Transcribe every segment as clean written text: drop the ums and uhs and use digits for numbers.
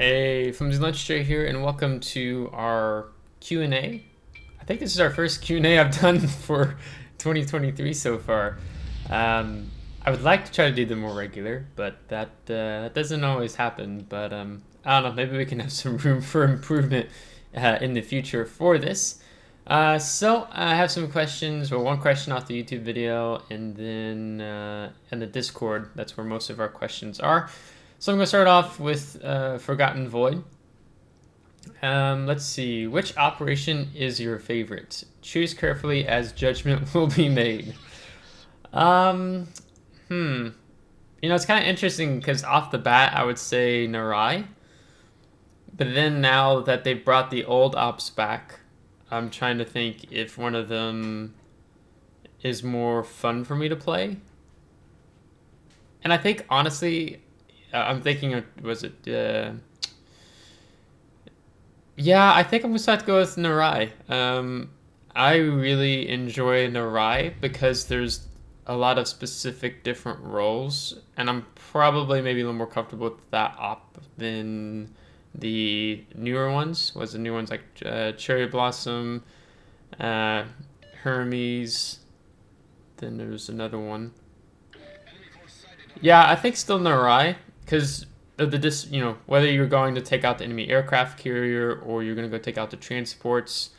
Hey, FlimsyLunchTray here, and welcome to our Q&A. I think this is our first Q&A I've done for 2023 so far. I would like to try to do them more regular, but that doesn't always happen. But I don't know, maybe we can have some room for improvement in the future for this. So I have some questions, or one question off the YouTube video, and then in the Discord, that's where most of our questions are. So I'm going to start off with Forgotten Void. Let's see. Which operation is your favorite? Choose carefully as judgment will be made. It's kind of interesting because off the bat, I would say Narai. But then now that they've brought the old ops back, I'm trying to think if one of them is more fun for me to play. And I think, honestly, I'm thinking of, was it, yeah, I think I'm going to have to go with Narai. I really enjoy Narai because there's a lot of specific different roles, and I'm probably maybe a little more comfortable with that op than the newer ones. Was the new ones like Cherry Blossom, Hermes, then there's another one. Yeah, I think still Narai. Because whether you're going to take out the enemy aircraft carrier or you're going to go take out the transports,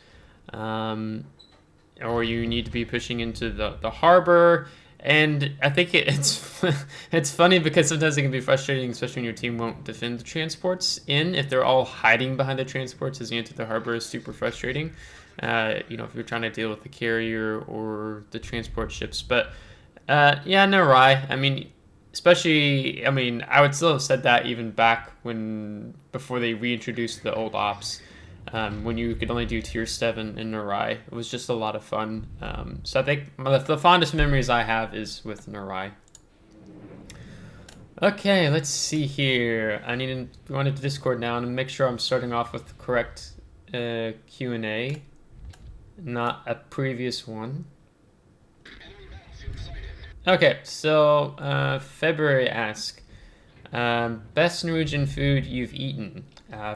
or you need to be pushing into the harbor. And I think it's it's funny because sometimes it can be frustrating, especially when your team won't defend the transports if they're all hiding behind the transports as you enter the harbor is super frustrating. If you're trying to deal with the carrier or the transport ships. But yeah, Narai. I mean, especially, I would still have said that even back before they reintroduced the old ops, when you could only do tier 7 in Narai. It was just a lot of fun. So I think the fondest memories I have is with Narai. Okay, let's see here. I need to go into Discord now and make sure I'm starting off with the correct Q&A, not a previous one. Okay, so February asks, best Norwegian food you've eaten.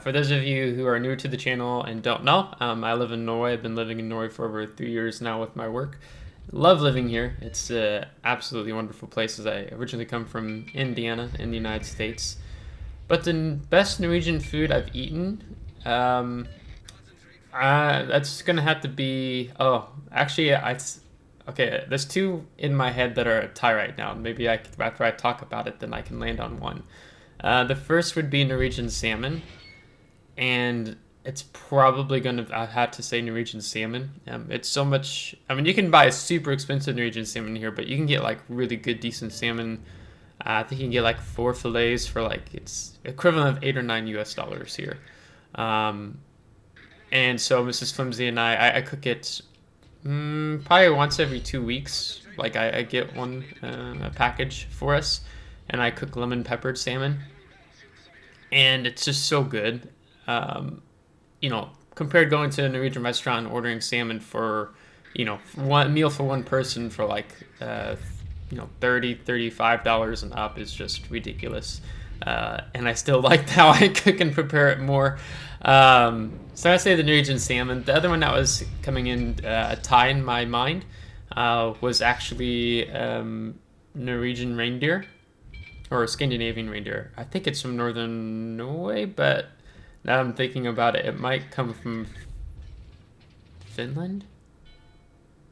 For those of you who are new to the channel and don't know, I live in Norway. I've been living in Norway for over 3 years now with my work. Love living here. It's an absolutely wonderful place, as I originally come from Indiana in the United States. But the best Norwegian food I've eaten, that's going to have to be, okay, there's two in my head that are a tie right now. Maybe after I talk about it, then I can land on one. The first would be Norwegian salmon, and it's probably I have to say Norwegian salmon. It's so much. You can buy a super expensive Norwegian salmon here, but you can get like really good, decent salmon. I think you can get like 4 fillets for like it's equivalent of $8 or $9 US here. And so Mrs. Flimsy and I cook it. Probably once every 2 weeks. Like I get a package for us, and I cook lemon peppered salmon, and it's just so good. Compared going to a Norwegian restaurant and ordering salmon for, one meal for one person for like, $30-$35 and up is just ridiculous. And I still like how I cook and prepare it more. So I say the Norwegian salmon. The other one that was coming in a tie in my mind was actually Norwegian reindeer, or Scandinavian reindeer. I think it's from northern Norway, but now I'm thinking about it, it might come from Finland.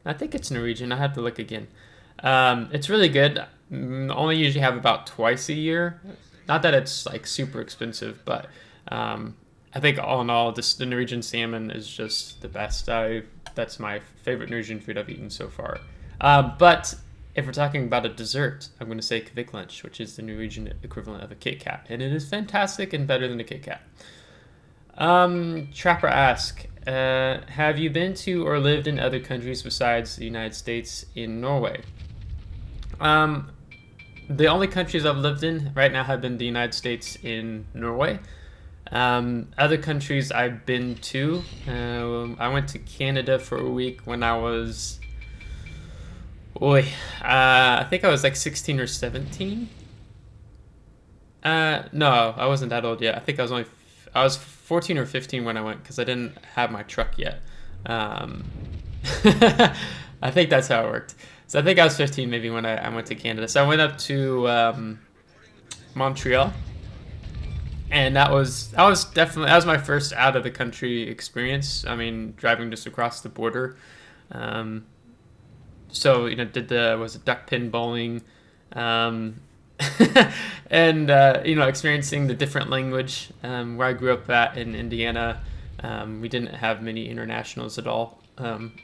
I think it's Norwegian. I have to look again. It's really good. Only usually have about twice a year. Not that it's like super expensive, but I think all in all, the Norwegian salmon is just the best. That's my favorite Norwegian food I've eaten so far. But if we're talking about a dessert, I'm going to say Kviklunsj, which is the Norwegian equivalent of a Kit Kat, and it is fantastic and better than a Kit Kat. Trapper asks, have you been to or lived in other countries besides the United States in Norway? The only countries I've lived in right now have been the United States and Norway. Other countries I've been to, I went to Canada for a week when I was, I think I was like 16 or 17. No, I wasn't that old yet. I think I was only I was 14 or 15 when I went because I didn't have my truck yet. I think that's how it worked. So I think I was 15 maybe when I went to Canada. So I went up to Montreal, and that was my first out of the country experience. I mean, driving just across the border. So did was it duck pin bowling, and experiencing the different language. Where I grew up at in Indiana, we didn't have many internationals at all.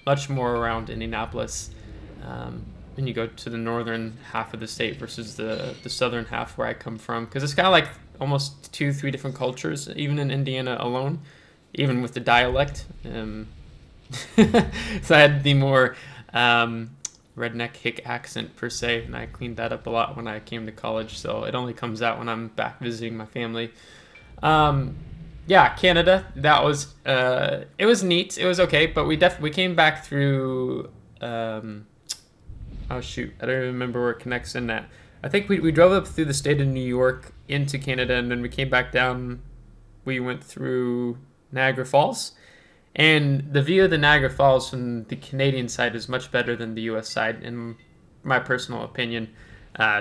Much more around Indianapolis. And you go to the northern half of the state versus the southern half where I come from, because it's kind of like almost 2-3 different cultures, even in Indiana alone, even with the dialect. So I had the more redneck hick accent per se, and I cleaned that up a lot when I came to college, so it only comes out when I'm back visiting my family. Yeah, Canada, that was it was neat, it was okay, but we came back through oh shoot, I don't even remember where it connects in at. I think we drove up through the state of New York into Canada, and then we came back down. We went through Niagara Falls, and the view of the Niagara Falls from the Canadian side is much better than the US side, in my personal opinion.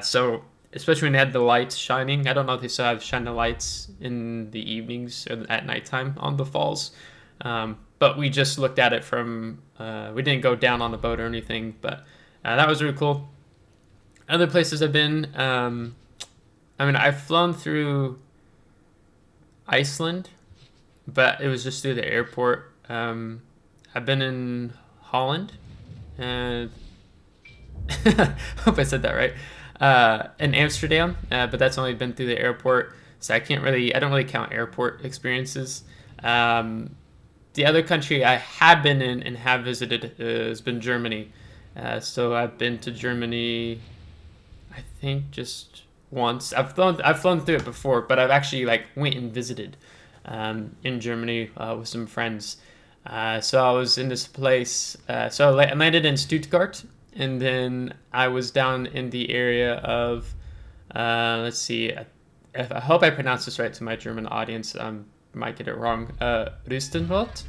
So especially when they had the lights shining. I don't know if they still have shine the lights in the evenings or at nighttime on the falls. But we just looked at it from, we didn't go down on the boat or anything, but that was really cool. Other places I've been, I mean, I've flown through Iceland, but it was just through the airport. I've been in Holland, and hope I said that right. In Amsterdam, but that's only been through the airport, so I don't really count airport experiences. The other country I have been in and have visited has been Germany. So I've been to Germany, I think just once. I've flown through it before, but I've actually went and visited in Germany with some friends. So I was in this place. So I landed in Stuttgart, and then I was down in the area of, let's see, I hope I pronounced this right to my German audience. Might get it wrong. Rüstenwald.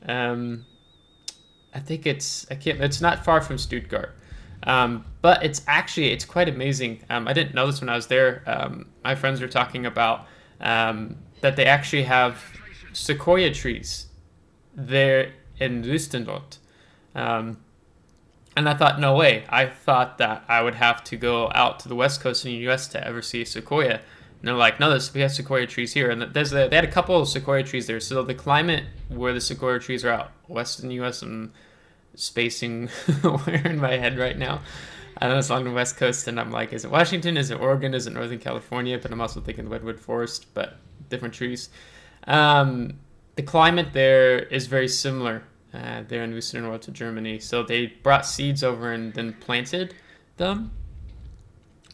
I think it's not far from Stuttgart. But it's quite amazing. I didn't know this when I was there. My friends were talking about that they actually have sequoia trees there in Rüstenwald. And I thought, no way. I thought that I would have to go out to the west coast in the U.S. to ever see a sequoia. And they're like, no, we have sequoia trees here. And they had a couple of sequoia trees there. So the climate where the sequoia trees are out west in the U.S. and spacing where in my head right now. I know it's along the west coast, and I'm like, is it Washington? Is it Oregon? Is it Northern California? But I'm also thinking redwood forest, but different trees. The climate there is very similar there in Rüstenwald to Germany. So they brought seeds over and then planted them.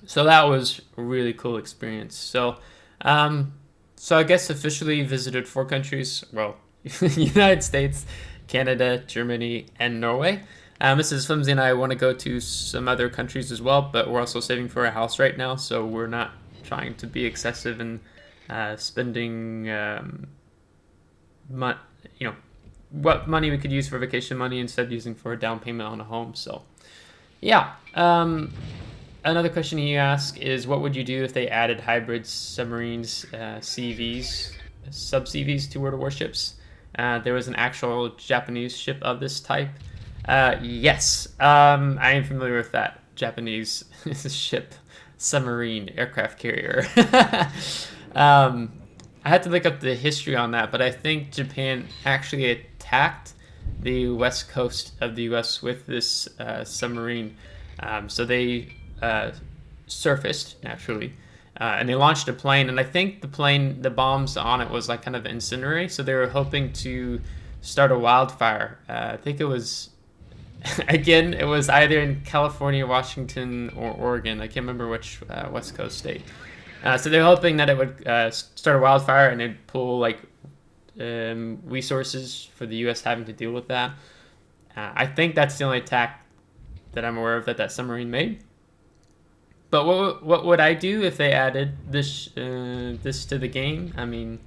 So that was a really cool experience. So I guess officially visited 4 countries. Well, United States, Canada, Germany, and Norway. Mrs. Flimsy and I want to go to some other countries as well, but we're also saving for a house right now, so we're not trying to be excessive in spending what money we could use for vacation money instead using for a down payment on a home. So yeah. Another question you ask is, what would you do if they added hybrids, submarines, CVs, sub-CVs to World of Warships? There was an actual Japanese ship of this type. Yes, I am familiar with that Japanese ship, submarine, aircraft carrier. I had to look up the history on that, but I think Japan actually attacked the west coast of the U.S. with this submarine. So they surfaced naturally, and they launched a plane. And I think the bombs on it was kind of incendiary. So they were hoping to start a wildfire. I think it was, again, it was either in California, Washington, or Oregon. I can't remember which west coast state. So they're hoping that it would start a wildfire and it'd pull resources for the U.S. having to deal with that. I think that's the only attack that I'm aware of that submarine made. But what would I do if they added this to the game? I mean,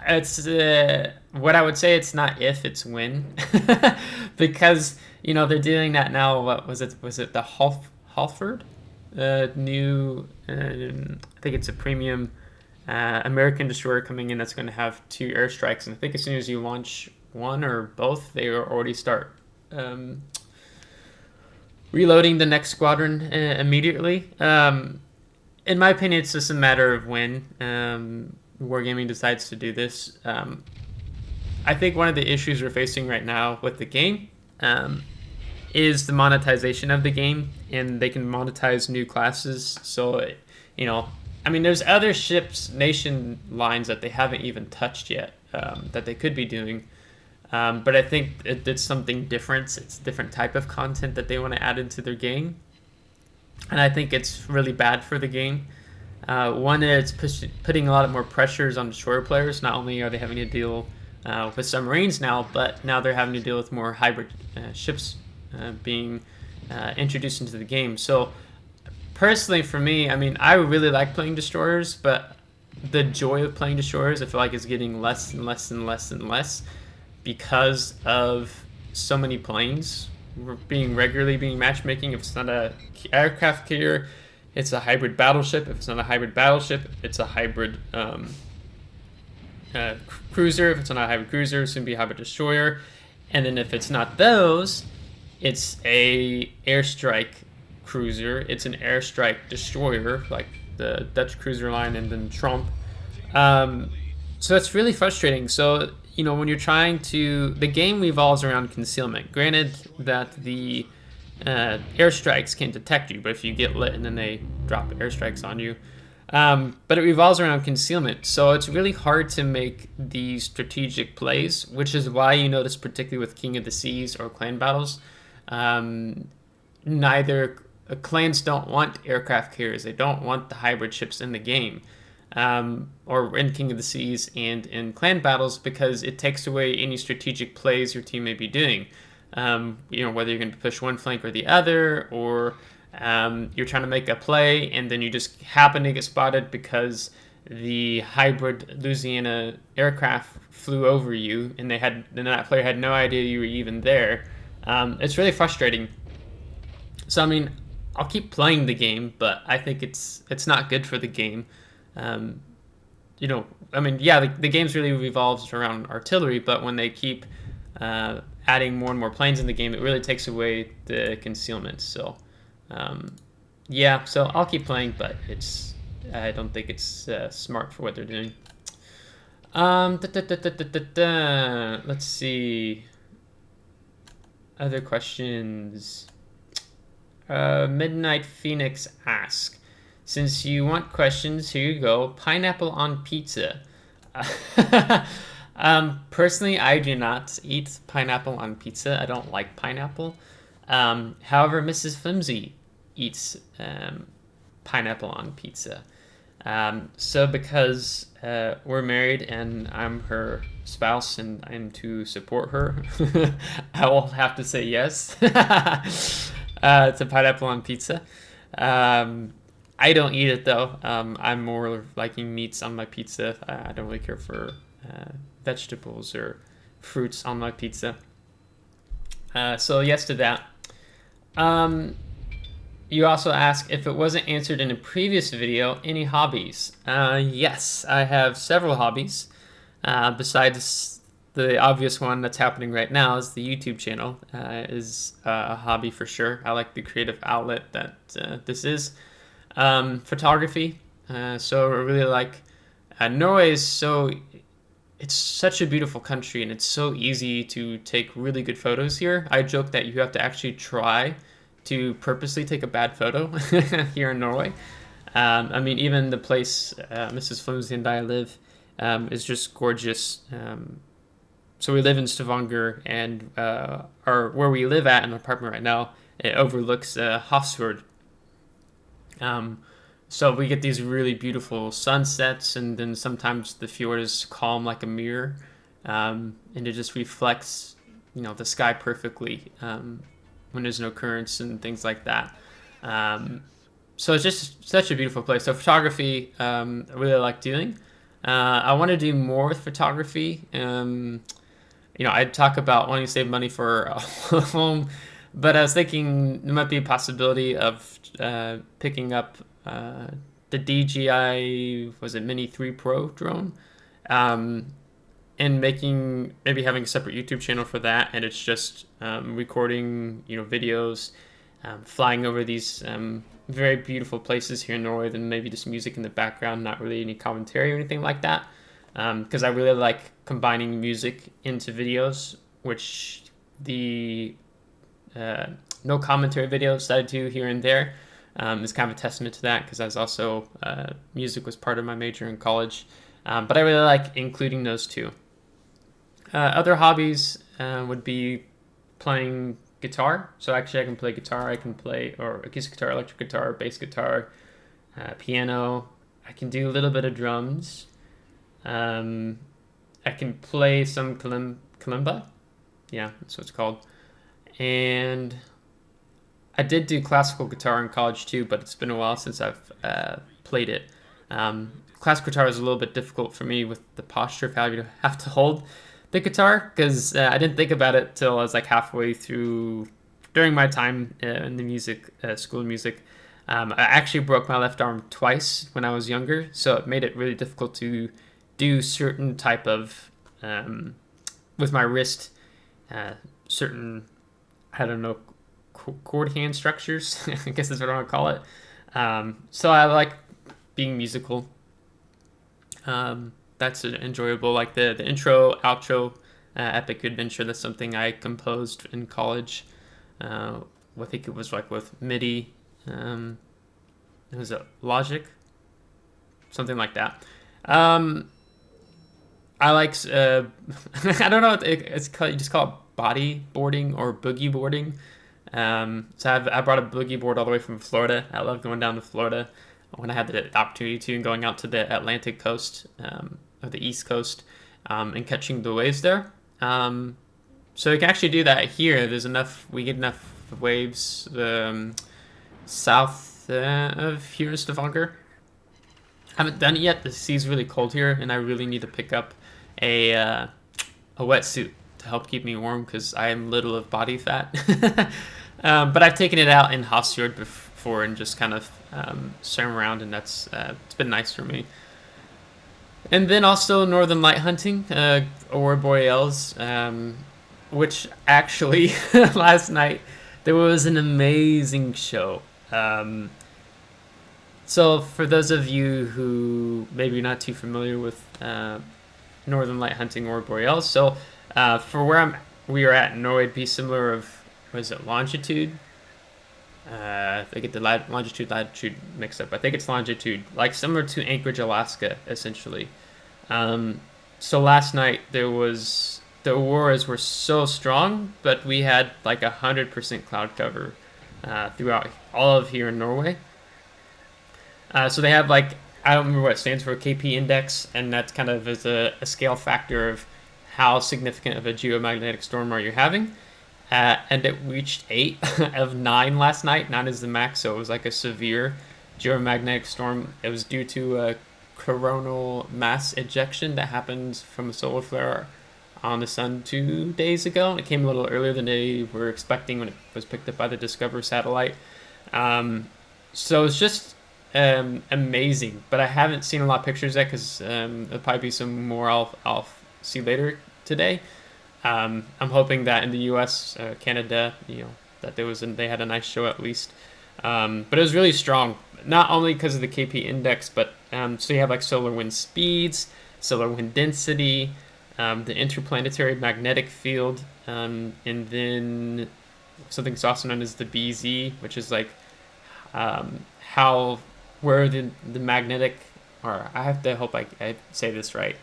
It's what I would say. It's not if, it's when, because they're doing that now. What was it? Was it the Halford new? I think it's a premium American destroyer coming in that's going to have 2 airstrikes, and I think as soon as you launch one or both, they already start reloading the next squadron immediately. In my opinion, it's just a matter of when Wargaming decides to do this. I think one of the issues we're facing right now with the game is the monetization of the game, and they can monetize new classes. So, there's other ships, nation lines that they haven't even touched yet that they could be doing. But I think it's something different. It's a different type of content that they want to add into their game. And I think it's really bad for the game. One, it's putting a lot more pressures on destroyer players. Not only are they having to deal with submarines now, but now they're having to deal with more hybrid ships being introduced into the game. So personally for me, I really like playing destroyers, but the joy of playing destroyers I feel like is getting less and less and less and less because of so many planes regularly being matchmaking. If it's not a aircraft carrier, it's a hybrid battleship. If it's not a hybrid battleship, it's a hybrid cruiser. If it's not a hybrid cruiser, it's going to be a hybrid destroyer. And then if it's not those, it's a airstrike cruiser. It's an airstrike destroyer, like the Dutch cruiser line and then Trump. So it's really frustrating. So, when you're trying to... The game revolves around concealment. Granted that the airstrikes can't detect you, but if you get lit and then they drop airstrikes on you. But it revolves around concealment. So it's really hard to make these strategic plays, which is why you notice, particularly with King of the Seas or clan battles, neither... clans don't want aircraft carriers. They don't want the hybrid ships in the game. Or in King of the Seas and in clan battles, because it takes away any strategic plays your team may be doing. Whether you're going to push one flank or the other, or you're trying to make a play and then you just happen to get spotted because the hybrid Louisiana aircraft flew over you and that player had no idea you were even there. It's really frustrating. So I'll keep playing the game, but I think it's not good for the game. The game's really revolves around artillery, but when they keep adding more and more planes in the game, it really takes away the concealment. So, so I'll keep playing, but I don't think it's smart for what they're doing. Let's see. Other questions. Midnight Phoenix asks, since you want questions, here you go. Pineapple on pizza. Personally, I do not eat pineapple on pizza. I don't like pineapple. However, Mrs. Flimsy eats pineapple on pizza. So because we're married and I'm her spouse and I'm to support her, I will have to say yes to pineapple on pizza. I don't eat it though. I'm more liking meats on my pizza. I don't really care for vegetables or fruits on my pizza. So yes to that. You also asked if it wasn't answered in a previous video, any hobbies? Yes, I have several hobbies. Besides the obvious one that's happening right now is the YouTube channel is a hobby for sure. I like the creative outlet that this is. Photography. So I really like Norway it's such a beautiful country and it's so easy to take really good photos here. I joke that you have to actually try to purposely take a bad photo here in Norway. Even the place Mrs. Flimsy and I live is just gorgeous. So we live in Stavanger, and where we live at in an apartment right now, it overlooks Hafrsfjord. So we get these really beautiful sunsets, and then sometimes the fjord is calm like a mirror, and it just reflects, the sky perfectly when there's no currents and things like that. So it's just such a beautiful place. So photography, I really like doing. I want to do more with photography. I'd talk about wanting to save money for a home, but I was thinking there might be a possibility of picking up the DJI, was it Mini 3 Pro drone, um, and maybe having a separate YouTube channel for that, and it's just recording, videos, flying over these very beautiful places here in Norway, then maybe just music in the background, not really any commentary or anything like that. Because I really like combining music into videos, which the no commentary videos that I do here and there is kind of a testament to that, because I was also music was part of my major in college. But I really like including those two. Other hobbies would be playing guitar. So actually I can play guitar, I can play or acoustic guitar, electric guitar, bass guitar, piano. I can do a little bit of drums. I can play some kalimba. Yeah, that's what it's called. And I did do classical guitar in college too, but it's been a while since I've played it. Classical guitar is a little bit difficult for me with the posture of how you have to hold the guitar, because I didn't think about it till I was like halfway through during my time in the music school of music. I actually broke my left arm twice when I was younger, so it made it really difficult to do certain type of with my wrist, certain, I don't know, chord hand structures. I guess that's what I want to call it. So I like being musical. That's enjoyable. Like the intro, outro, Epic Adventure. That's something I composed in college. I think it was like with MIDI. Was it Logic? Something like that. I like, I don't know, it's called, you just call it bodyboarding or boogie boarding. So I brought a boogie board all the way from Florida. I love going down to Florida when I had the opportunity to, and going out to the Atlantic coast, or the East Coast, and catching the waves there. So we can actually do that here. We get enough waves south of here in Stavanger. I haven't done it yet. The sea's really cold here, and I really need to pick up a wetsuit to help keep me warm, because I am little of body fat. But I've taken it out in Hafrsfjord before and just kind of swam around, and that's it's been nice for me. And then also northern light hunting, Aurora Boreals, which actually last night there was an amazing show. So for those of you who maybe not too familiar with northern light hunting or Boreals, so for where we are at in Norway, it'd be similar of, what is it, longitude? I get the latitude mixed up. I think it's longitude, like similar to Anchorage, Alaska, essentially. So last night the auroras were so strong, but we had like 100% cloud cover throughout all of here in Norway. So they have, like, I don't remember what it stands for, KP index, and that's kind of is a scale factor of how significant of a geomagnetic storm are you having. And it reached 8 of 9 last night. 9 is the max, so it was like a severe geomagnetic storm. It was due to a coronal mass ejection that happened from a solar flare on the sun 2 days ago. It came a little earlier than they were expecting when it was picked up by the Discover satellite. So it's just amazing, but I haven't seen a lot of pictures yet, because there'll probably be some more I'll see later today. I'm hoping that in the U.S., Canada, that they had a nice show at least. But it was really strong, not only because of the KP index, but so you have like solar wind speeds, solar wind density, the interplanetary magnetic field, and then something that's also known as the BZ, which is like where the magnetic, or I have to hope I say this right.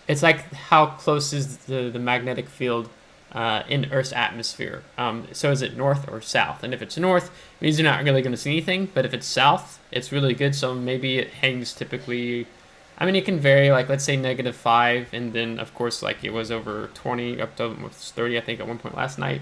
It's like how close is the magnetic field in Earth's atmosphere. So is it north or south? And if it's north, it means you're not really going to see anything. But if it's south, it's really good. So maybe it hangs typically, I mean, it can vary, like let's say -5, and then of course like it was over 20, up to almost 30, I think, at one point last night.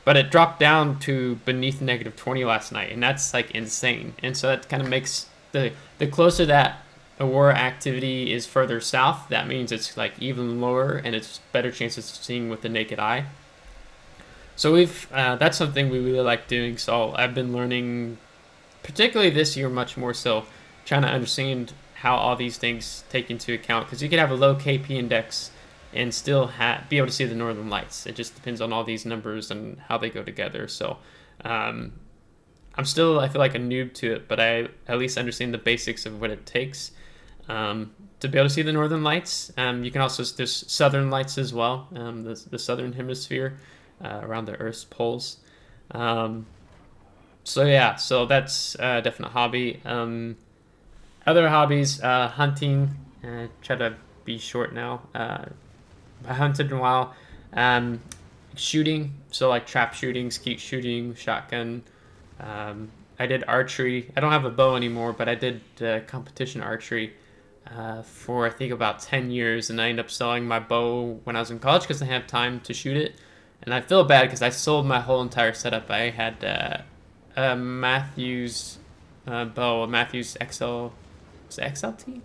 But it dropped down to beneath -20 last night, and that's like insane. And so that kind of makes the closer that aurora activity is further south, that means it's like even lower and it's better chances of seeing with the naked eye. So that's something we really like doing. So I've been learning, particularly this year, much more so, trying to understand how all these things take into account, because you could have a low KP index and still be able to see the northern lights. It just depends on all these numbers and how they go together. So I'm still, I feel like, a noob to it, but I at least understand the basics of what it takes to be able to see the northern lights. You can also, there's southern lights as well, the southern hemisphere around the Earth's poles. So yeah, so that's a definite hobby. Other hobbies, hunting. Try to be short now. I hunted in a while. Shooting, so like trap shooting, skeet shooting, shotgun. I did archery. I don't have a bow anymore, but I did competition archery for I think about 10 years, and I ended up selling my bow when I was in college because I didn't have time to shoot it. And I feel bad because I sold my whole entire setup. I had a Matthews bow, a Matthews XL. Was it XLT?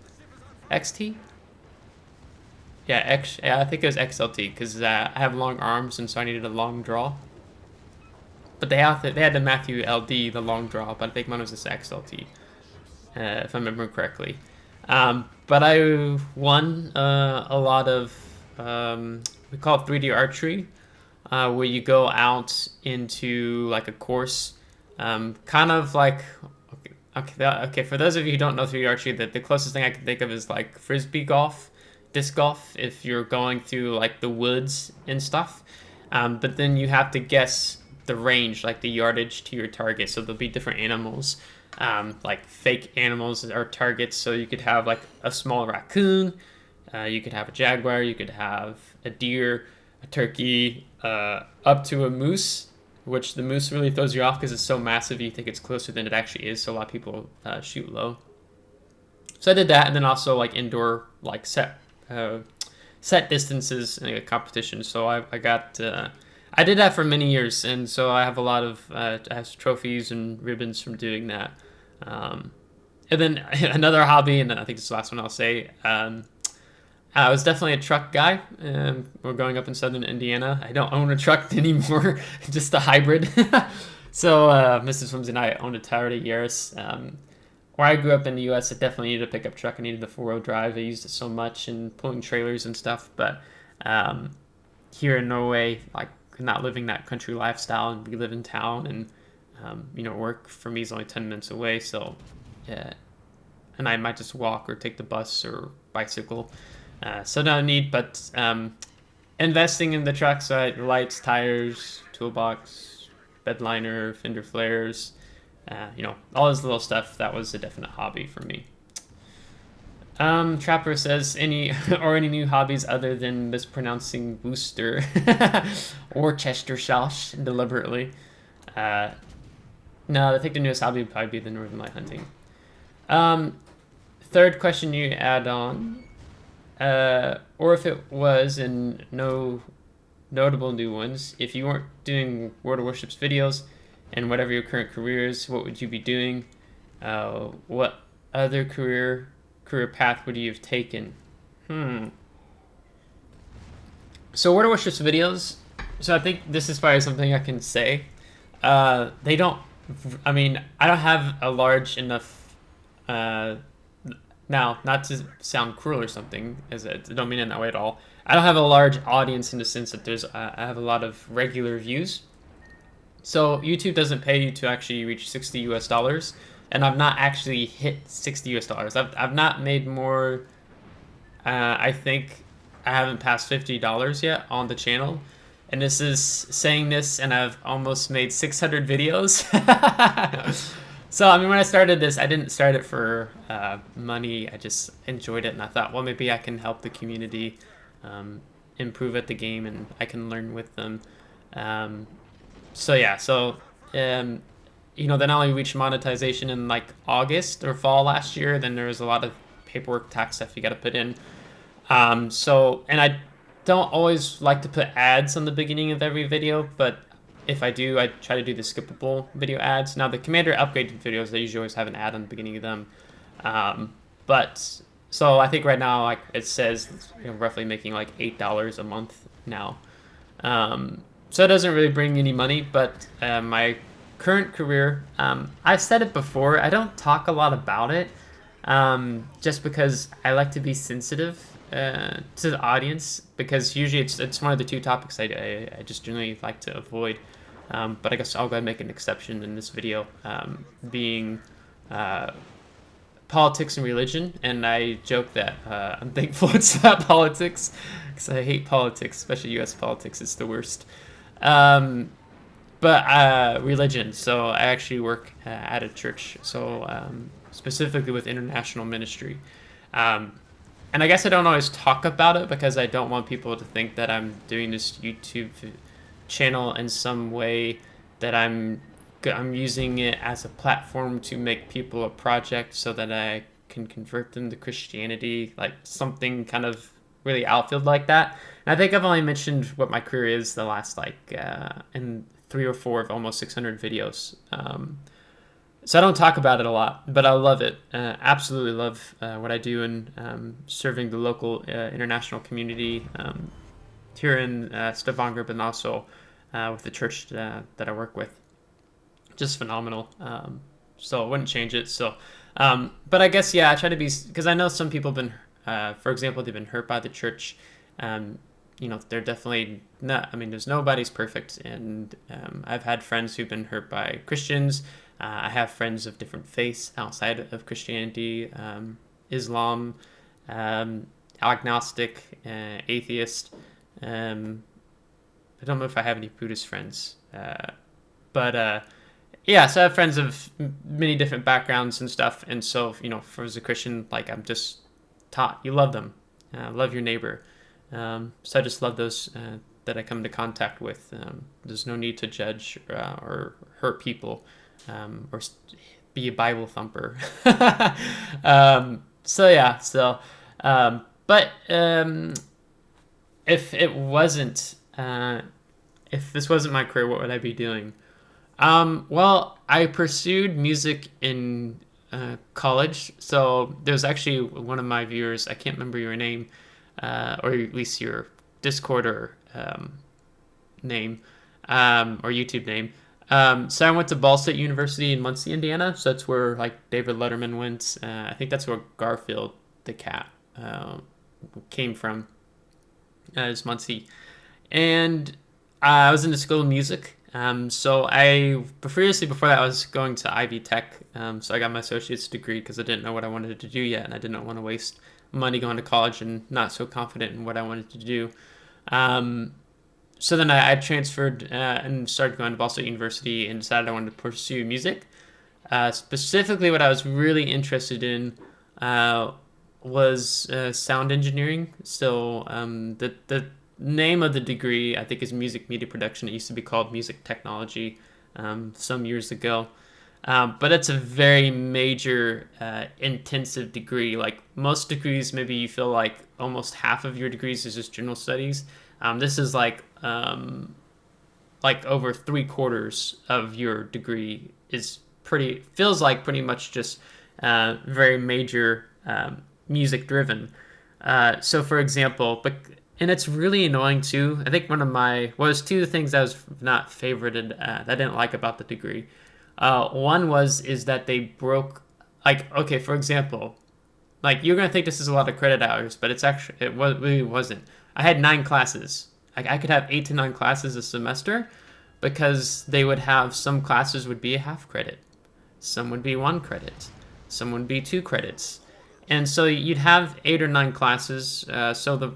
XT? Yeah, I think it was XLT because I have long arms and so I needed a long draw. But they had the Matthew LD, the long draw, but I think mine was this XLT, if I remember correctly. But I won a lot of, we call it 3D archery, where you go out into like a course, kind of like, okay, for those of you who don't know 3D archery, the closest thing I can think of is like frisbee golf, disc golf, if you're going through like the woods and stuff. But then you have to guess the range, like the yardage to your target. So there'll be different animals, like fake animals are targets. So you could have like a small raccoon, you could have a jaguar, you could have a deer, a turkey, up to a moose, which the moose really throws you off because it's so massive you think it's closer than it actually is. So a lot of people shoot low. So I did that, and then also like indoor, like set distances in a competition. So I got I did that for many years, and so I have a lot of I have trophies and ribbons from doing that. And then another hobby, and I think this is the last one I'll say. I was definitely a truck guy. We're growing up in southern Indiana. I don't own a truck anymore, just a hybrid. So Mrs. Flimsy and I owned a Toyota Yaris. Where I grew up in the U.S., I definitely needed a pickup truck. I needed the four-wheel drive. I used it so much in pulling trailers and stuff. But here in Norway, like not living that country lifestyle, and we live in town, and work for me is only 10 minutes away. So yeah, and I might just walk or take the bus or bicycle. So no need, but investing in the truck side, lights, tires, toolbox, bed liner, fender flares, all this little stuff, that was a definite hobby for me. Trapper says, any new hobbies other than mispronouncing Worcester or Chestershire deliberately? No, I think the newest hobby would probably be the Northern Light hunting. Third question you add on, or if it was, and no notable new ones, if you weren't doing World of Warships videos and whatever your current career is, what would you be doing? What other career path would you have taken? So World of Warships videos, so I think this is probably something I can say. I don't have a large enough, now, not to sound cruel or something, I don't mean it that way at all. I don't have a large audience in the sense that I have a lot of regular views. So YouTube doesn't pay you to actually reach $60 US, and I've not actually hit $60 US. I've not made more, I think I haven't passed $50 yet on the channel. And this is saying this, and I've almost made 600 videos. So, when I started this, I didn't start it for money. I just enjoyed it, and I thought, well, maybe I can help the community improve at the game, and I can learn with them. Then I only reached monetization in like August or fall last year. Then there was a lot of paperwork, tax stuff you got to put in. And I don't always like to put ads on the beginning of every video, but if I do, I try to do the skippable video ads. Now, the Commander upgraded videos, they usually always have an ad on the beginning of them. But So I think right now, like it says, roughly making like $8 a month now. So it doesn't really bring any money, but my current career, I've said it before, I don't talk a lot about it, just because I like to be sensitive to the audience, because usually it's one of the two topics I just generally like to avoid. But I guess I'll go ahead and make an exception in this video, being politics and religion. And I joke that I'm thankful it's not politics, because I hate politics, especially U.S. politics. It's the worst. But religion. So I actually work at a church, so specifically with international ministry. And I guess I don't always talk about it because I don't want people to think that I'm doing this YouTube channel in some way that I'm using it as a platform to make people a project so that I can convert them to Christianity, like something kind of really outfield like that. And I think I've only mentioned what my career is the last in 3 or 4 of almost 600 videos. So I don't talk about it a lot, but I love it. Absolutely love what I do in serving the local international community here in Stavanger, but also with the church that I work with. Just phenomenal. So I wouldn't change it. So, but I guess, yeah, I try to be, because I know some people have been, for example, they've been hurt by the church. They're definitely not, there's nobody's perfect. And I've had friends who've been hurt by Christians. I have friends of different faiths outside of Christianity, Islam, agnostic, atheist. I don't know if I have any Buddhist friends, but yeah, so I have friends of many different backgrounds and stuff. And so, for as a Christian, like I'm just taught, you love them, love your neighbor. So I just love those that I come into contact with. There's no need to judge or hurt people. Or be a Bible thumper. So yeah, but if it wasn't, if this wasn't my career, what would I be doing? Well, I pursued music in college. So there's actually one of my viewers, I can't remember your name, or at least your Discord or name, or YouTube name. So I went to Ball State University in Muncie, Indiana. So that's where like David Letterman went. I think that's where Garfield the cat came from, is Muncie. And I was in the School of Music. So before that, I was going to Ivy Tech. So I got my associate's degree because I didn't know what I wanted to do yet, and I didn't want to waste money going to college and not so confident in what I wanted to do. So then I transferred and started going to Ball State University and decided I wanted to pursue music. Specifically, what I was really interested in was sound engineering. So the name of the degree, I think, is music media production. It used to be called music technology some years ago. But it's a very major, intensive degree. Like most degrees, maybe you feel like almost half of your degrees is just general studies. This is like over 3/4 of your degree is feels like pretty much just very major music driven. So for example, and it's really annoying too. I think was two things I was not favorited that I didn't like about the degree. One is that they broke, okay, for example, you're gonna think this is a lot of credit hours, but it really wasn't. I had 9 classes. I could have 8 to 9 classes a semester, because they would have, some classes would be a half credit, some would be 1 credit, some would be 2 credits, and so you'd have 8 or 9 classes. So the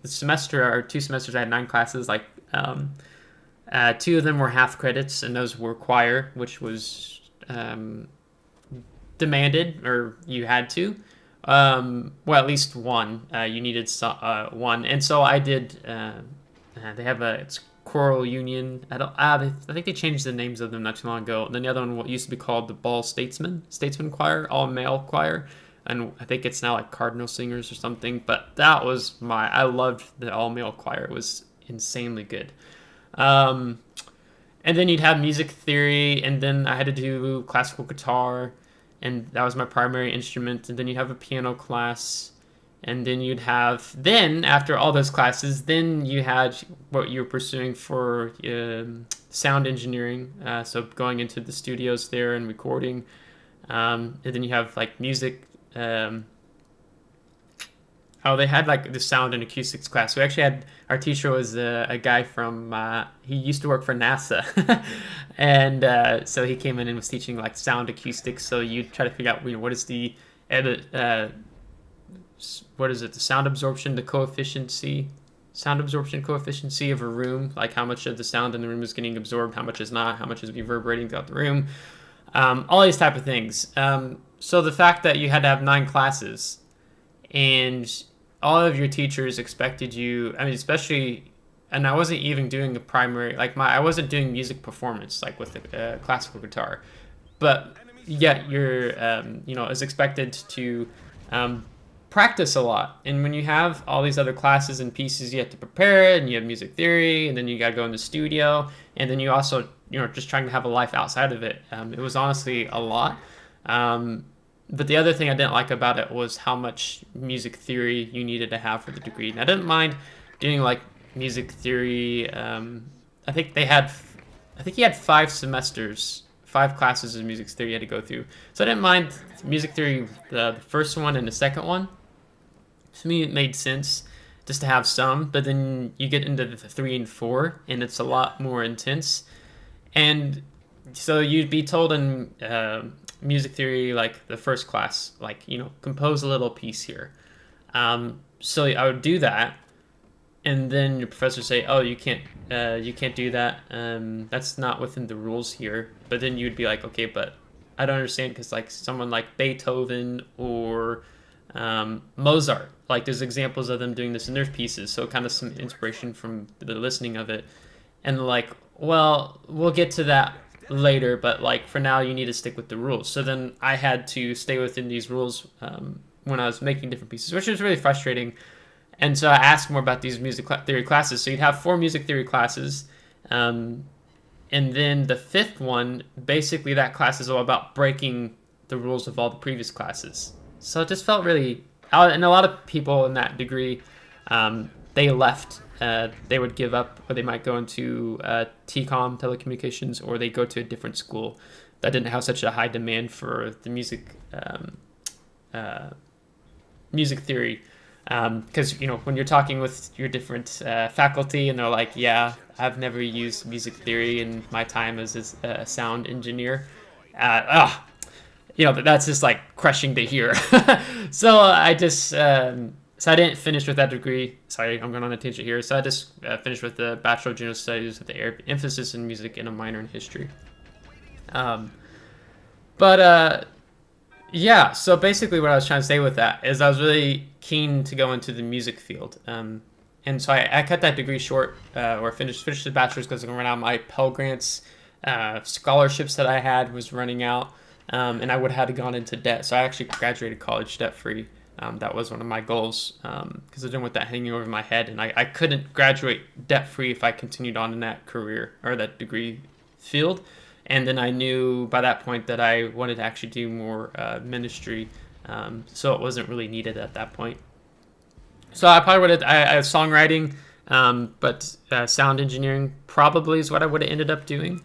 semester or 2 semesters I had 9 classes. 2 of them were half credits, and those were choir, which was demanded, or you had to. Well, at least one. You needed one, and so I did. They have it's choral union. I think they changed the names of them not too long ago. And then the other one used to be called the Ball Statesman Choir, all male choir, and I think it's now like Cardinal Singers or something. But that was I loved the all male choir. It was insanely good. And then you'd have music theory, and then I had to do classical guitar. and that was my primary instrument. And then you'd have a piano class, and then you'd have, then after all those classes, then you had what you were pursuing for sound engineering, so going into the studios there and recording. And then you have like music. They had like the sound and acoustics class. We actually had, our teacher was a guy from, he used to work for NASA. And so he came in and was teaching like sound acoustics. So you try to figure out, what is the what is it? The sound absorption coefficient of a room, like how much of the sound in the room is getting absorbed, how much is not, how much is reverberating throughout the room, all these type of things. So the fact that you had to have 9 classes, and all of your teachers expected you, I mean, especially, and I wasn't even doing a primary, like I wasn't doing music performance, like with the classical guitar, but yet you're, is expected to practice a lot. And when you have all these other classes and pieces you have to prepare, and you have music theory, and then you got to go in the studio, and then you also, just trying to have a life outside of it. It was honestly a lot. But the other thing I didn't like about it was how much music theory you needed to have for the degree. And I didn't mind doing like music theory. I think he had 5 semesters, 5 classes of music theory you had to go through. So I didn't mind music theory, the first one and the second one. To me, it made sense just to have some, but then you get into the 3 and 4, and it's a lot more intense. And so you'd be told in music theory, like the first class, like, compose a little piece here. So I would do that, and then your professor would say, oh, you can't do that. That's not within the rules here. But then you'd be like, okay, but I don't understand, because like someone like Beethoven or Mozart, like there's examples of them doing this in their pieces, so kind of some inspiration from the listening of it. And like, well, we'll get to that later, but like for now you need to stick with the rules. So then I had to stay within these rules when I was making different pieces, which was really frustrating. And so I asked more about these music theory classes. So you'd have 4 music theory classes, and then the 5th one, basically that class is all about breaking the rules of all the previous classes. So it just felt really, and a lot of people in that degree, they left. They would give up, or they might go into TCOM, telecommunications, or they go to a different school that didn't have such a high demand for the music theory. Because, when you're talking with your different faculty, and they're like, yeah, I've never used music theory in my time as a sound engineer. That's just like crushing to hear. So I just, so I didn't finish with that degree. Sorry, I'm going on a tangent here. So I just finished with the Bachelor of General Studies with the emphasis in music and a minor in history. Yeah, so basically what I was trying to say with that is I was really keen to go into the music field. And so I cut that degree short, or finished the bachelor's, because I ran out of my Pell Grants, scholarships that I had was running out, and I would have had gone into debt. So I actually graduated college debt-free. That was one of my goals, because I didn't want that hanging over my head, and I couldn't graduate debt-free if I continued on in that career or that degree field. And then I knew by that point that I wanted to actually do more ministry, so it wasn't really needed at that point. So I probably would have songwriting, but sound engineering probably is what I would have ended up doing.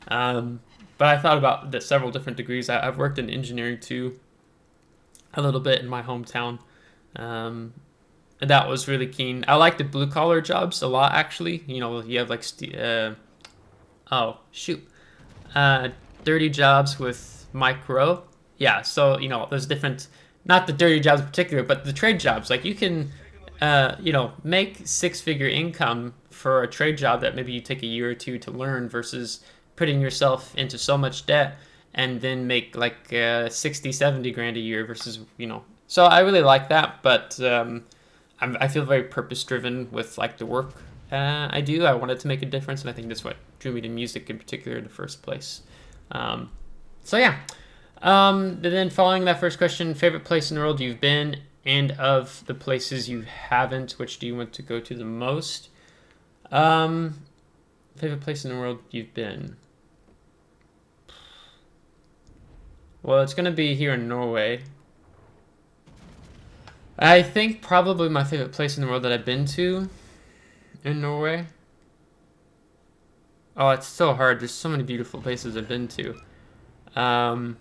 But I thought about the several different degrees. I've worked in engineering too, a little bit in my hometown. And that was really keen. I like the blue collar jobs a lot, actually. You have like dirty jobs with Mike Rowe. Yeah, so there's different, not the dirty jobs in particular, but the trade jobs. Like you can make 6-figure income for a trade job that maybe you take a year or two to learn, versus putting yourself into so much debt and then make like 60-70 grand a year versus, so I really like that. But I feel very purpose driven with like the work I do. I wanted to make a difference, and I think that's what drew me to music in particular in the first place. So yeah. Then following that first question, favorite place in the world you've been, and of the places you haven't, which do you want to go to the most? Favorite place in the world you've been? Well, it's gonna be here in Norway. I think probably my favorite place in the world that I've been to in Norway. Oh, it's so hard. There's so many beautiful places I've been to. Um,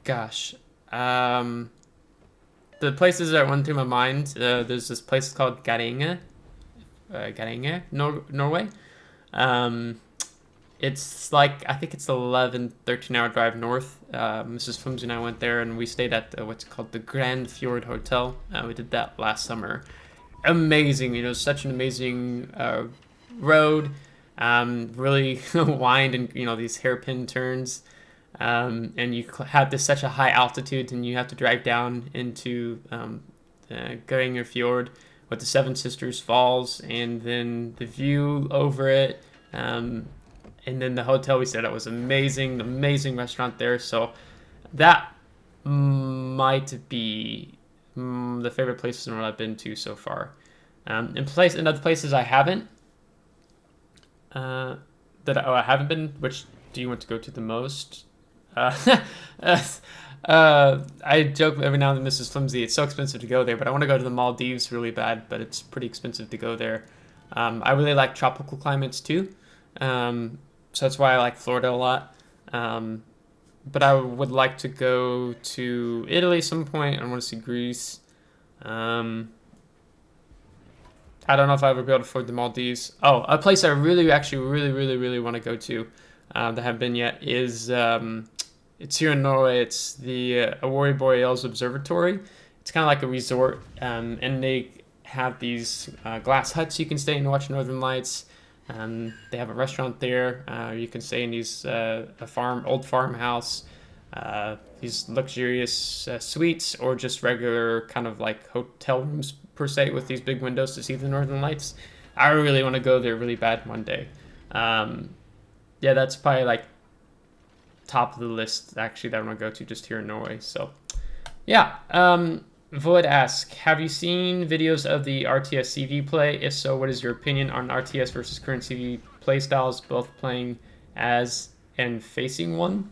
gosh. The places that went through my mind, there's this place called Norway. Um, it's like, I think it's 13 hour drive north. Mrs. Flimsy and I went there and we stayed at what's called the Grand Fjord Hotel. We did that last summer. Amazing, such an amazing road. Really wind and, these hairpin turns. And you have this such a high altitude, and you have to drive down into Gigantus Fjord with the Seven Sisters Falls, and then the view over it. And then the hotel we stayed at was amazing, amazing restaurant there. So that might be the favorite places in the world I've been to so far. In other places I haven't, I haven't been. Which do you want to go to the most? I joke every now and then, Mrs. Flimsy, it's so expensive to go there, but I want to go to the Maldives really bad, but it's pretty expensive to go there. I really like tropical climates too, so that's why I like Florida a lot. But I would like to go to Italy some point. I want to see Greece. I don't know if I would be able to afford the Maldives. Oh, a place I really want to go to that I haven't been yet is it's here in Norway. It's the Aurora Borealis Observatory. It's kind of like a resort, and they have these glass huts you can stay in and watch northern lights. They have a restaurant there. You can stay in these old farmhouse, these luxurious suites, or just regular kind of like hotel rooms per se with these big windows to see the northern lights. I really want to go there really bad one day. Yeah, that's probably like top of the list actually that I want to go to just here in Norway. So yeah. Void asks, have you seen videos of the RTS CV play? If so, what is your opinion on RTS versus current CV play styles, both playing as and facing one?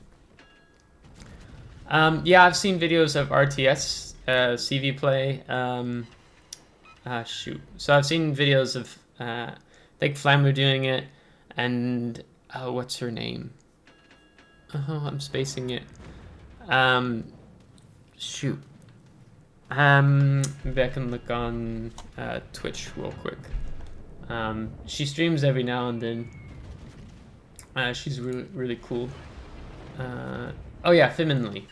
Yeah, I've seen videos of RTS CV play. So I've seen videos of I think Flammu doing it, and what's her name? Oh, I'm spacing it. Maybe I can look on Twitch real quick. She streams every now and then. She's really cool. Oh yeah, Femininely.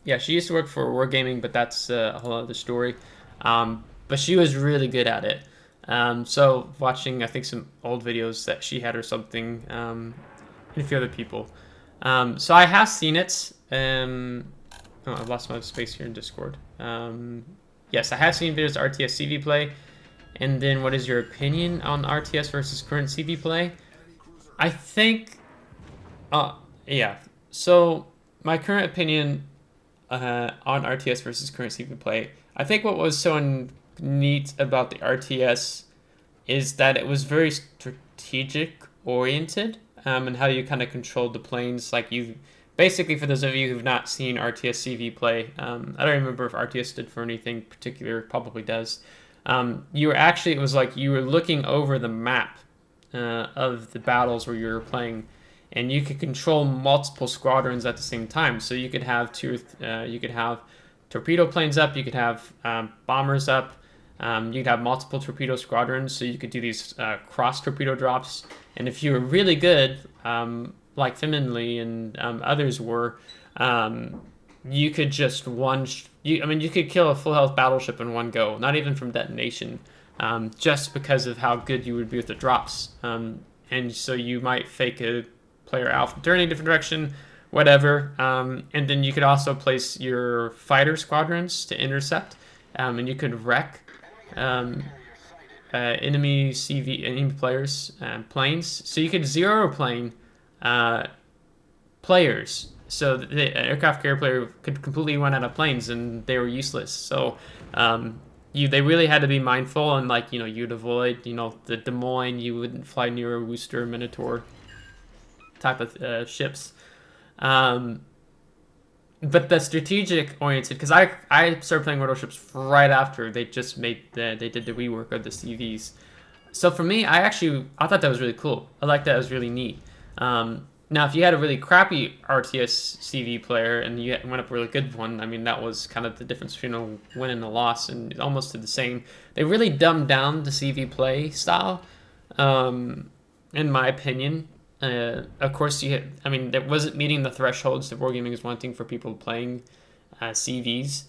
Yeah, she used to work for Wargaming, but that's a whole other story. But she was really good at it. So watching, I think, some old videos that she had or something, and a few other people. So I have seen it. Oh, I've lost my space here in Discord. Yes, I have seen videos of RTS CV play. And then what is your opinion on RTS versus current CV play? I think, yeah. So my current opinion on RTS versus current CV play, I think what was so neat about the RTS is that it was very strategic oriented, and how you kind of controlled the planes. Like you, basically, for those of you who've not seen RTS CV play, I don't remember if RTS stood for anything particular, probably does. It was like you were looking over the map of the battles where you were playing, and you could control multiple squadrons at the same time. So you could have you could have torpedo planes up, you could have bombers up, you could have multiple torpedo squadrons, so you could do these cross torpedo drops. And if you were really good, like Femininely and others were, you could just you could kill a full health battleship in one go, not even from detonation, just because of how good you would be with the drops. And so you might fake a player out, turn in a different direction, whatever. And then you could also place your fighter squadrons to intercept, and you could wreck enemy players' planes. So you could zero plane players. So the aircraft carrier player could completely run out of planes, and they were useless. So they really had to be mindful, and you'd avoid the Des Moines. You wouldn't fly near a Worcester Minotaur. type of ships. But the strategic oriented, because I started playing Warships right after they just they did the rework of the CVs. So for me, I thought that was really cool. I liked that. It was really neat. Now, if you had a really crappy RTS CV player and you went up a really good one, I mean, that was kind of the difference between a win and a loss, and almost did the same. They really dumbed down the CV play style, in my opinion. Of course, it wasn't meeting the thresholds that wargaming is wanting for people playing CVs.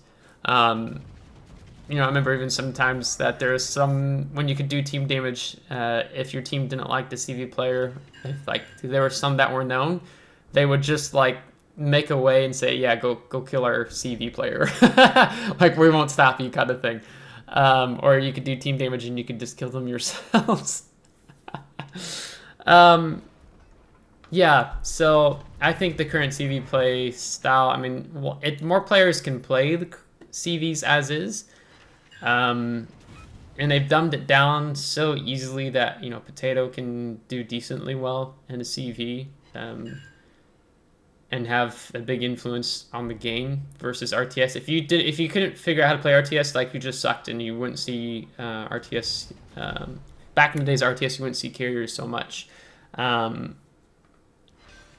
I remember even sometimes that there's when you could do team damage if your team didn't like the CV player. If there were some that were known, they would just make a way and say, yeah, go kill our CV player. We won't stop you, kind of thing. Or you could do team damage and you could just kill them yourselves. Yeah, so I think the current CV play style, I mean, more players can play the CVs as is. And they've dumbed it down so easily that, Potato can do decently well in a CV, and have a big influence on the game versus RTS. If you couldn't figure out how to play RTS, you just sucked, and you wouldn't see RTS. Back in the days, RTS, you wouldn't see carriers so much.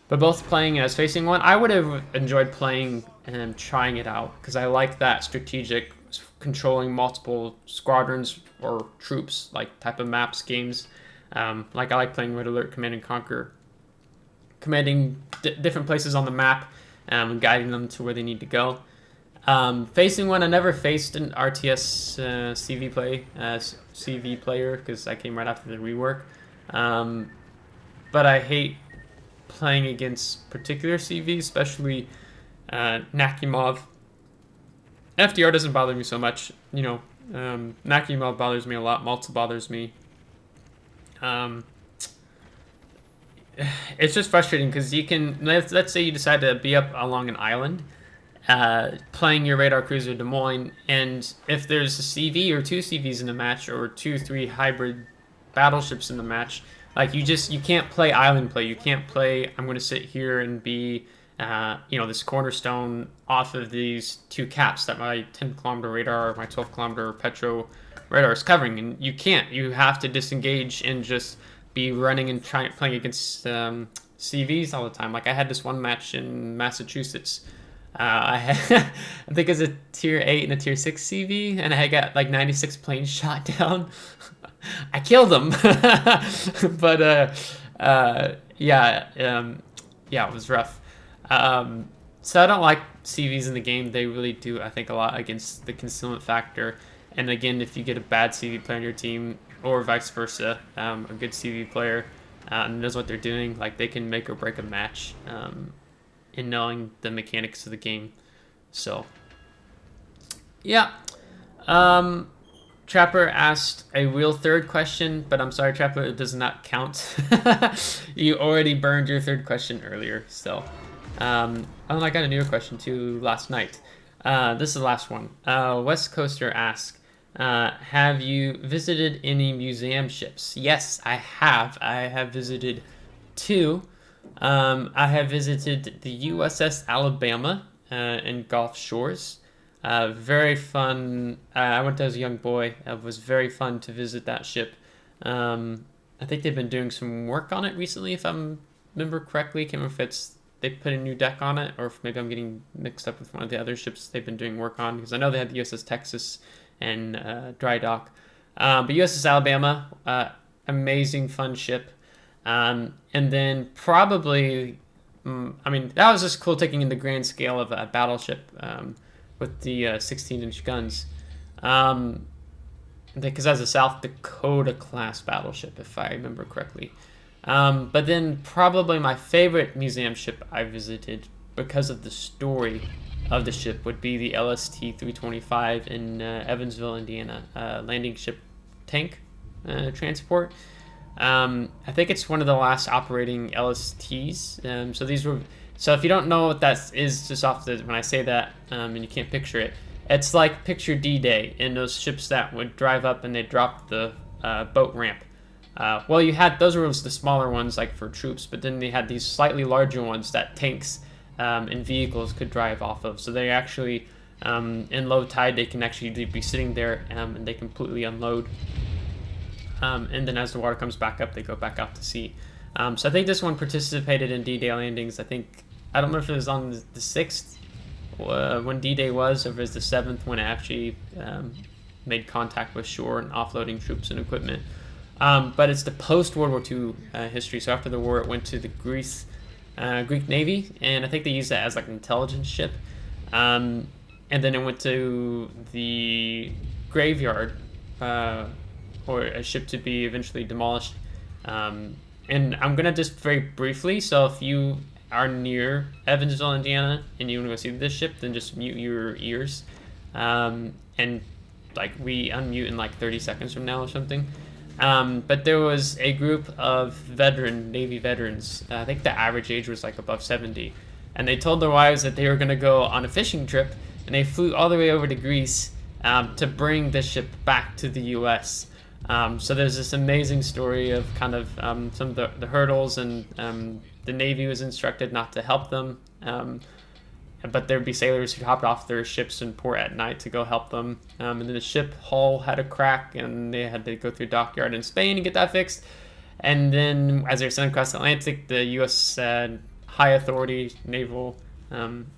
But both playing as facing one, I would have enjoyed playing and trying it out, because I like that strategic, controlling multiple squadrons or troops, type of maps games. I like playing Red Alert, Command and Conquer, commanding different places on the map, and guiding them to where they need to go. Facing one, I never faced an RTS CV player, because I came right after the rework. But I hate playing against particular CVs, especially Nakimov. FDR doesn't bother me so much. Nakimov bothers me a lot. Malta bothers me. It's just frustrating because you can, let's say you decide to be up along an island, playing your radar cruiser Des Moines, and if there's a CV or two CVs in the match, or 2-3 hybrid battleships in the match, you can't play island play. You can't play, I'm going to sit here and be, this cornerstone off of these two caps that my 10-kilometer radar or my 12-kilometer Petro radar is covering. And you can't. You have to disengage and just be running and playing against CVs all the time. I had this one match in Massachusetts. I think it's a tier 8 and a tier 6 CV, and I got 96 planes shot down. I killed them. But it was rough. So I don't like CVs in the game. They really do, I think, a lot against the concealment factor. And again, if you get a bad CV player on your team, or vice versa, a good CV player knows what they're doing, they can make or break a match in knowing the mechanics of the game. So, yeah. Trapper asked a real third question, but I'm sorry, Trapper, it does not count. You already burned your third question earlier, so. I got a newer question too last night. This is the last one. West Coaster asked, have you visited any museum ships? Yes, I have. I have visited 2. I have visited the USS Alabama in Gulf Shores. Very fun. I went as a young boy. It was very fun to visit that ship. I think they've been doing some work on it recently, if I remember correctly. Can't remember if they put a new deck on it, or if maybe I'm getting mixed up with one of the other ships they've been doing work on, because I know they had the USS Texas and dry dock. But USS Alabama, amazing fun ship. And then probably, that was just cool taking in the grand scale of a battleship with the 16-inch guns. Because that's a South Dakota class battleship, if I remember correctly. But then probably my favorite museum ship I visited, because of the story of the ship, would be the LST-325 in Evansville, Indiana, landing ship tank transport. I think it's one of the last operating LSTs. So if you don't know what that is, just when I say that, and you can't picture it, it's like picture D-Day in those ships that would drive up and they drop the boat ramp. Well, you had those were the smaller ones like for troops, but then they had these slightly larger ones that tanks and vehicles could drive off of. So they actually, in low tide, they can actually be sitting there and they completely unload. And then as the water comes back up, they go back out to sea. So I think this one participated in D-Day landings. I don't know if it was on the 6th when D-Day was, or if it was the 7th when it actually made contact with shore and offloading troops and equipment. But it's the post-World War II history. So after the war, it went to the Greek Navy, and I think they used that as like an intelligence ship. And then it went to the graveyard, or a ship to be eventually demolished. And I'm gonna just very briefly, so if you are near Evansville, Indiana, and you want to go see this ship, then just mute your ears. And like we unmute in like 30 seconds from now or something. But there was a group of Navy veterans. I think the average age was like above 70. And they told their wives that they were gonna go on a fishing trip, and they flew all the way over to Greece to bring this ship back to the U.S. So there's this amazing story of kind of some of the hurdles, and the Navy was instructed not to help them, but there'd be sailors who hopped off their ships in port at night to go help them. And then the ship hull had a crack, and they had to go through dockyard in Spain and get that fixed. And then as they were sent across the Atlantic, the U.S. high authority, naval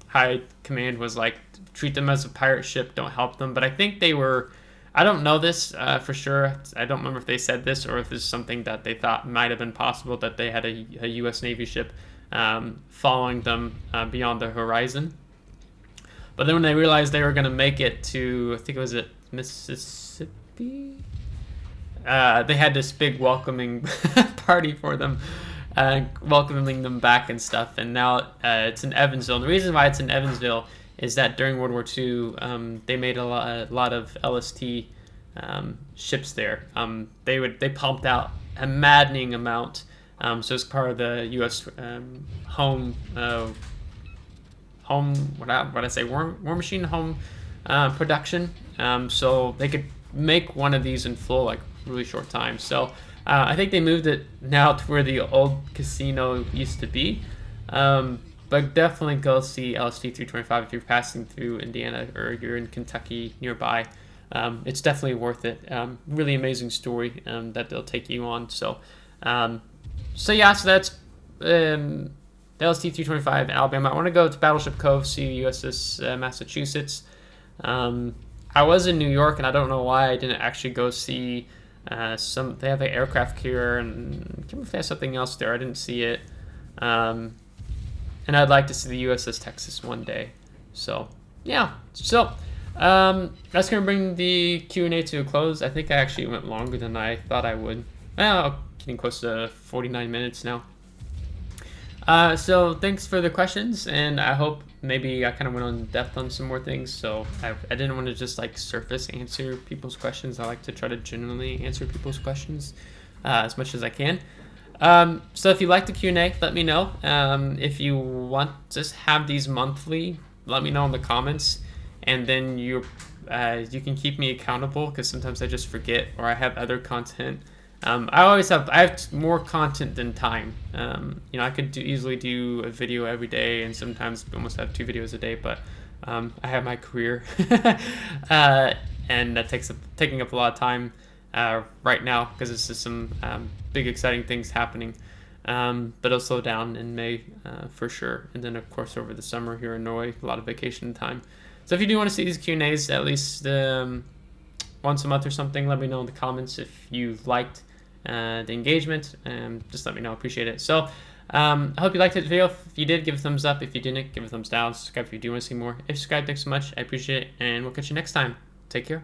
high command was like, treat them as a pirate ship, don't help them. But I think they were... I don't know this for sure. I don't remember if they said this or if this is something that they thought might have been possible, that they had a U.S. Navy ship following them beyond the horizon. But then when they realized they were going to make it to, I think it was at Mississippi, they had this big welcoming party for them, welcoming them back and stuff. And now it's in Evansville. And the reason why it's in Evansville is that during World War II, they made a lot of LST ships there. They pumped out a maddening amount. So it's part of the U.S. War Machine home production. So they could make one of these in full, like really short time. So I think they moved it now to where the old casino used to be. But definitely go see LST 325 if you're passing through Indiana or you're in Kentucky nearby. It's definitely worth it. Really amazing story that they'll take you on. So that's the LST 325 in Alabama. I want to go to Battleship Cove, see USS Massachusetts. I was in New York, and I don't know why I didn't actually go see they have an aircraft carrier, and I can't remember if they have something else there. I didn't see it. And I'd like to see the USS Texas one day. So, yeah. So, that's going to bring the Q&A to a close. I think I actually went longer than I thought I would. Well, getting close to 49 minutes now. So, thanks for the questions, and I hope maybe I kind of went on depth on some more things. So, I didn't want to just like surface answer people's questions. I like to try to genuinely answer people's questions as much as I can. So if you like the Q&A, let me know. If you want to have these monthly, let me know in the comments, and then you can keep me accountable, because sometimes I just forget, or I have other content. I have more content than time. I could easily do a video every day, and sometimes almost have 2 videos a day, but I have my career, and that taking up a lot of time right now, because it's just some big exciting things happening, but it'll slow down in May for sure, and then of course over the summer here in Norway, a lot of vacation time. So if you do want to see these Q&As at least once a month or something, let me know in the comments if you liked the engagement, and just let me know. Appreciate it. So I hope you liked this video. If you did, give a thumbs up. If you didn't, give a thumbs down. Subscribe if you do want to see more. If you subscribe, thanks so much. I appreciate it, and we'll catch you next time. Take care.